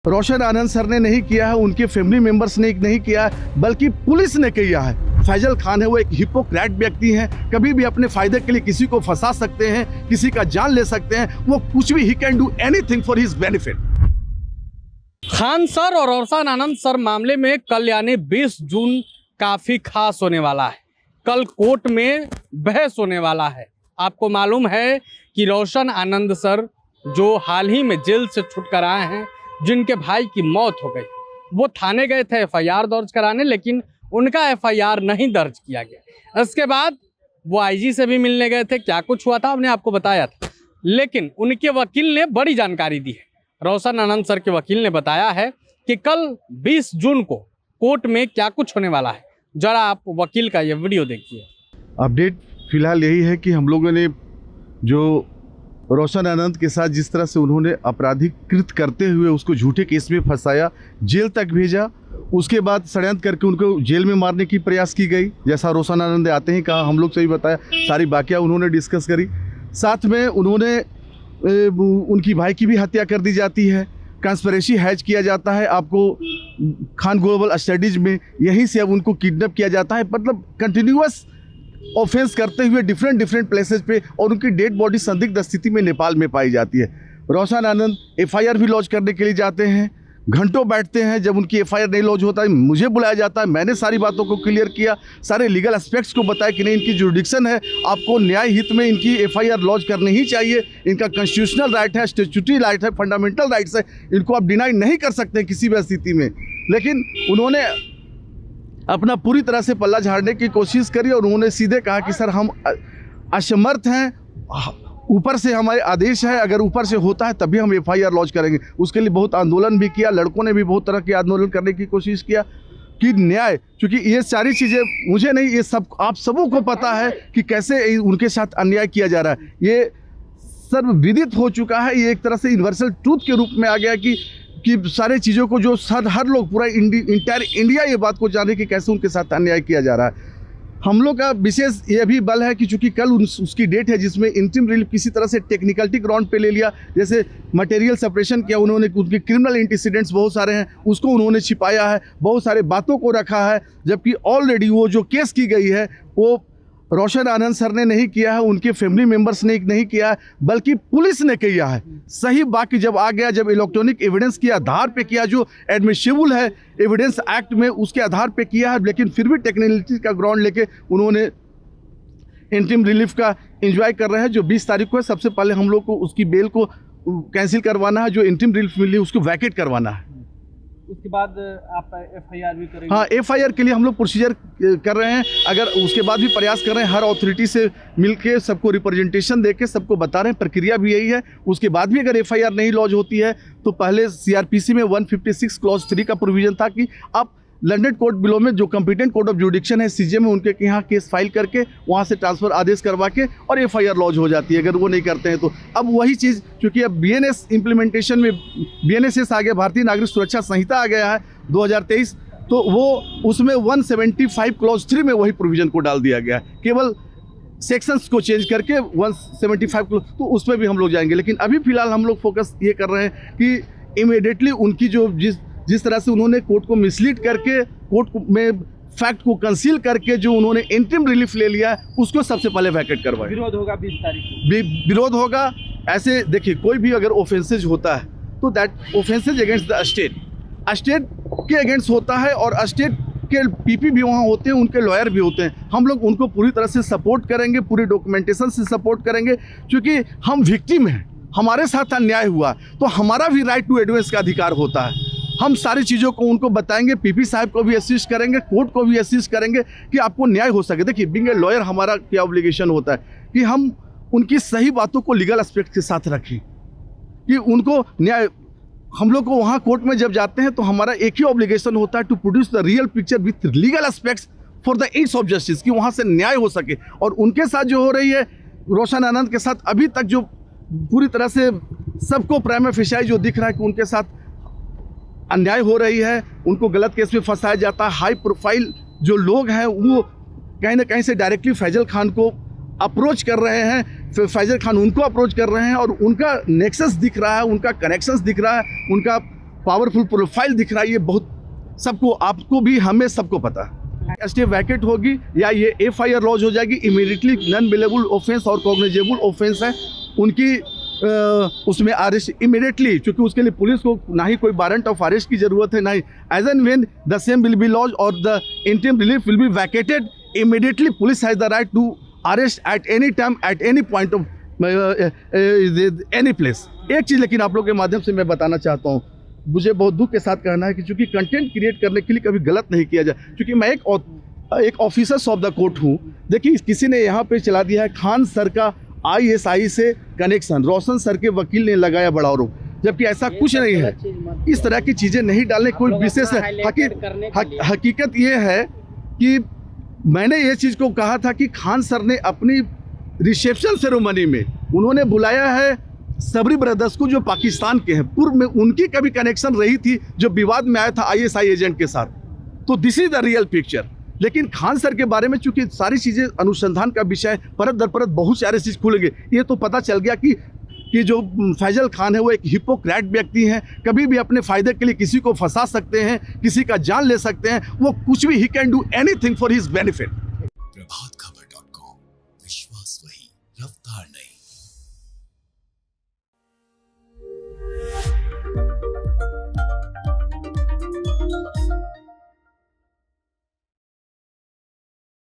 रोशन आनंद sir ने नहीं किया है, उनके फैमिली मेंबर्स ने नहीं किया है, बल्कि पुलिस ने किया है। फैजल खान है वो एक हिपोक्रेट व्यक्ति हैं, कभी भी अपने फायदे के लिए किसी को फंसा सकते हैं, किसी का जान ले सकते हैं, वो कुछ भी he can do anything for his benefit. Khan sir और रोशन आनंद सर मामले में कल यानी 20 जून काफी खास होने वाला है। कल कोर्ट में बहस होने वाला है। आपको मालूम है कि रोशन आनंद सर जो हाल ही में जेल से छूट कर आए हैं, जिनके भाई की मौत हो गई, वो थाने गए थे एफआईआर दर्ज कराने, लेकिन उनका एफआईआर नहीं दर्ज किया गया। इसके बाद वो आईजी से भी मिलने गए थे। क्या कुछ हुआ था हमने आपको बताया था, लेकिन उनके वकील ने बड़ी जानकारी दी है। रोशन आनंद सर के वकील ने बताया है कि कल 20 जून को कोर्ट में क्या कुछ होने वाला है। जरा आप वकील का ये वीडियो देखिए। अपडेट फिलहाल यही है कि हम लोगों ने जो रोशन आनंद के साथ जिस तरह से उन्होंने आपराधिक कृत करते हुए उसको झूठे केस में फंसाया, जेल तक भेजा, उसके बाद षड्यंत्र करके उनको जेल में मारने की प्रयास की गई। जैसा रोशन आनंद आते ही कहा, हम लोग से भी बताया, सारी बाकियाँ उन्होंने डिस्कस करी। साथ में उन्होंने उनकी भाई की भी हत्या कर दी जाती है, कंस्पिरेसी हैच किया जाता है। आपको खान ग्लोबल स्टडीज में यहीं से अब उनको किडनैप किया जाता है, मतलब कंटिन्यूअस ऑफेंस करते हुए डिफरेंट प्लेसेस पे, और उनकी डेड बॉडी संदिग्ध स्थिति में नेपाल में पाई जाती है। रोशन आनंद एफआईआर भी लॉन्च करने के लिए जाते हैं, घंटों बैठते हैं। जब उनकी एफआईआर नहीं लॉन्च होता है, मुझे बुलाया जाता है, मैंने सारी बातों को क्लियर किया, सारे लीगल एस्पेक्ट्स को बताया कि नहीं, इनकी जुरिडिक्शन है, आपको न्याय हित में इनकी एफआईआर लॉन्च करनी ही चाहिए, इनका कॉन्स्टिट्यूशनल राइट है, स्टैट्यूटरी राइट है, फंडामेंटल राइट्स है, इनको आप डिनाई नहीं कर सकते किसी भी स्थिति में। लेकिन उन्होंने अपना पूरी तरह से पल्ला झाड़ने की कोशिश करी और उन्होंने सीधे कहा कि सर हम असमर्थ हैं, ऊपर से हमारे आदेश है, अगर ऊपर से होता है तभी हम एफआईआर लॉन्च करेंगे। उसके लिए बहुत आंदोलन भी किया, लड़कों ने भी बहुत तरह के आंदोलन करने की कोशिश किया कि न्याय, क्योंकि ये सारी चीज़ें मुझे नहीं, ये सब आप सबों को पता है कि कैसे उनके साथ अन्याय किया जा रहा है। ये सर्वविदित हो चुका है, ये एक तरह से यूनिवर्सल ट्रूथ के रूप में आ गया कि सारे चीज़ों को जो हर लोग पूरा इंटायर इंडिया ये बात को जाने कि कैसे उनके साथ अन्याय किया जा रहा है। हम लोग का विशेष ये भी बल है कि चूंकि कल उसकी डेट है जिसमें इंटरिम रिलीफ किसी तरह से टेक्निकलिटी ग्राउंड पे ले लिया, जैसे मटेरियल सेपरेशन किया उन्होंने, उनके क्रिमिनल एंटीसीडेंट्स बहुत सारे हैं उसको उन्होंने छिपाया है, बहुत सारे बातों को रखा है, जबकि ऑलरेडी वो जो केस की गई है वो रोशन आनंद सर ने नहीं किया है, उनके फैमिली मेंबर्स ने नहीं किया है, बल्कि पुलिस ने किया है। सही बाकी जब आ गया, जब इलेक्ट्रॉनिक एविडेंस के आधार पे किया, जो एडमिसिबल है एविडेंस एक्ट में, उसके आधार पे किया है, लेकिन फिर भी टेक्निकलिटी का ग्राउंड लेके उन्होंने इंटरिम रिलीफ का एंजॉय कर रहे हैं। जो 20 तारीख को है, सबसे पहले हम लोग को उसकी बेल को कैंसिल करवाना है, जो इंटरिम रिलीफ मिली उसको वैकेट करवाना है। उसके बाद आप एफआईआर भी करेंगे? हाँ, एफआईआर के लिए हम लोग प्रोसीजर कर रहे हैं, अगर उसके बाद भी प्रयास कर रहे हैं, हर अथॉरिटी से मिलके सबको रिप्रेजेंटेशन देके सबको बता रहे हैं, प्रक्रिया भी यही है। उसके बाद भी अगर एफआईआर नहीं लॉन्च होती है तो पहले सीआरपीसी में 156 क्लॉज 3 का प्रोविजन था कि आप लंदन कोर्ट बिलो में जो कंपिटेंट कोर्ट ऑफ जुडिक्शन है सीजे में, उनके यहाँ केस फाइल करके वहाँ से ट्रांसफर आदेश करवा के और एफआईआर लॉन्च हो जाती है। अगर वो नहीं करते हैं तो अब वही चीज़, क्योंकि अब बीएनएस इम्प्लीमेंटेशन में बीएनएसएस आ गया, भारतीय नागरिक सुरक्षा संहिता आ गया है 2023, तो वो उसमें 175 क्लॉज 3 में वही प्रोविजन को डाल दिया गया है, केवल सेक्शंस को चेंज करके 175 क्लॉज, तो उस पर भी हम लोग जाएंगे। लेकिन अभी फिलहाल हम लोग फोकस ये कर रहे हैं कि इमीडिएटली उनकी जो जिस तरह से उन्होंने कोर्ट को मिसलीड करके, कोर्ट में फैक्ट को कंसील करके जो उन्होंने इंटरिम रिलीफ ले लिया, उसको सबसे पहले वैकेट करवाए। विरोध होगा 20 तारीख को? विरोध होगा। ऐसे देखिए, कोई भी अगर ऑफेंसेज होता है तो that offences against the state के अगेंस्ट होता है, और स्टेट के पीपी भी वहाँ होते हैं, उनके लॉयर भी होते हैं। हम लोग उनको पूरी तरह से सपोर्ट करेंगे, पूरी डॉक्यूमेंटेशन से सपोर्ट करेंगे, क्योंकि हम विक्टिम हैं, हमारे साथ अन्याय हुआ तो हमारा भी राइट टू एडवांस का अधिकार होता है। हम सारी चीज़ों को उनको बताएंगे, पीपी साहब को भी असिस्ट करेंगे, कोर्ट को भी असिस्ट करेंगे कि आपको न्याय हो सके। देखिए, बीइंग ए लॉयर हमारा क्या ऑब्लिगेशन होता है कि हम उनकी सही बातों को लीगल एस्पेक्ट के साथ रखें, कि उनको न्याय, हम लोग को वहाँ कोर्ट में जब जाते हैं तो हमारा एक ही ऑब्लिगेशन होता है, to produce the real picture with legal aspects for the aids of justice, कि वहाँ से न्याय हो सके। और उनके साथ जो हो रही है, रोशन आनंद के साथ अभी तक जो पूरी तरह से सबको प्राइमा फेसाई जो दिख रहा है कि उनके साथ अन्याय हो रही है, उनको गलत केस में फंसाया जाता है। हाई प्रोफाइल जो लोग हैं वो कहीं ना कहीं से डायरेक्टली फैजल खान को अप्रोच कर रहे हैं, फैजल खान उनको अप्रोच कर रहे हैं, और उनका नेक्सस दिख रहा है, उनका कनेक्शंस दिख रहा है, उनका पावरफुल प्रोफाइल दिख रहा है, ये बहुत सबको, आपको भी, हमें सबको पता है। स्टे वैकेट होगी या ये FIR लॉन्च हो जाएगी इमीडिएटली। नॉन बेलेबल ऑफेंस और कॉग्निजेबल ऑफेंस है, उनकी उसमें अरेस्ट इमीडिएटली, क्योंकि उसके लिए पुलिस को ना ही कोई वारंट ऑफ अरेस्ट की जरूरत है, ना ही as and when the same will be launch और the interim relief will be vacated immediately. Police has the right to arrest at any time at any point of any place. एक चीज़ लेकिन आप लोगों के माध्यम से मैं बताना चाहता हूँ, मुझे बहुत दुख के साथ कहना है कि चूंकि कंटेंट क्रिएट करने के लिए कभी गलत नहीं किया जाए, क्योंकि मैं एक ऑफिसर्स ऑफ द कोर्ट हूँ। देखिए किसी ने यहाँ पे चला दिया है खान सर का ISI से कनेक्शन, रोशन सर के वकील ने लगाया बड़ा आरोप, जबकि ऐसा कुछ नहीं है। इस तरह की चीज़ें नहीं डालने कोई विशेष हकीकत ये है कि मैंने ये चीज़ को कहा था कि खान सर ने अपनी रिसेप्शन सेरेमनी में उन्होंने बुलाया है सबरी ब्रदर्स को, जो पाकिस्तान के हैं। पूर्व में उनकी कभी कनेक्शन रही थी जो विवाद में आया था ISI एजेंट के साथ। तो this is the real picture. लेकिन खान सर के बारे में चूंकि सारी चीज़ें अनुसंधान का विषय, परत दर परत बहुत सारे चीज़ खुलेंगे। ये तो पता चल गया कि जो फैजल खान है वो एक हिपोक्रेट व्यक्ति हैं, कभी भी अपने फ़ायदे के लिए किसी को फंसा सकते हैं, किसी का जान ले सकते हैं। वो कुछ भी, he can do anything for his benefit.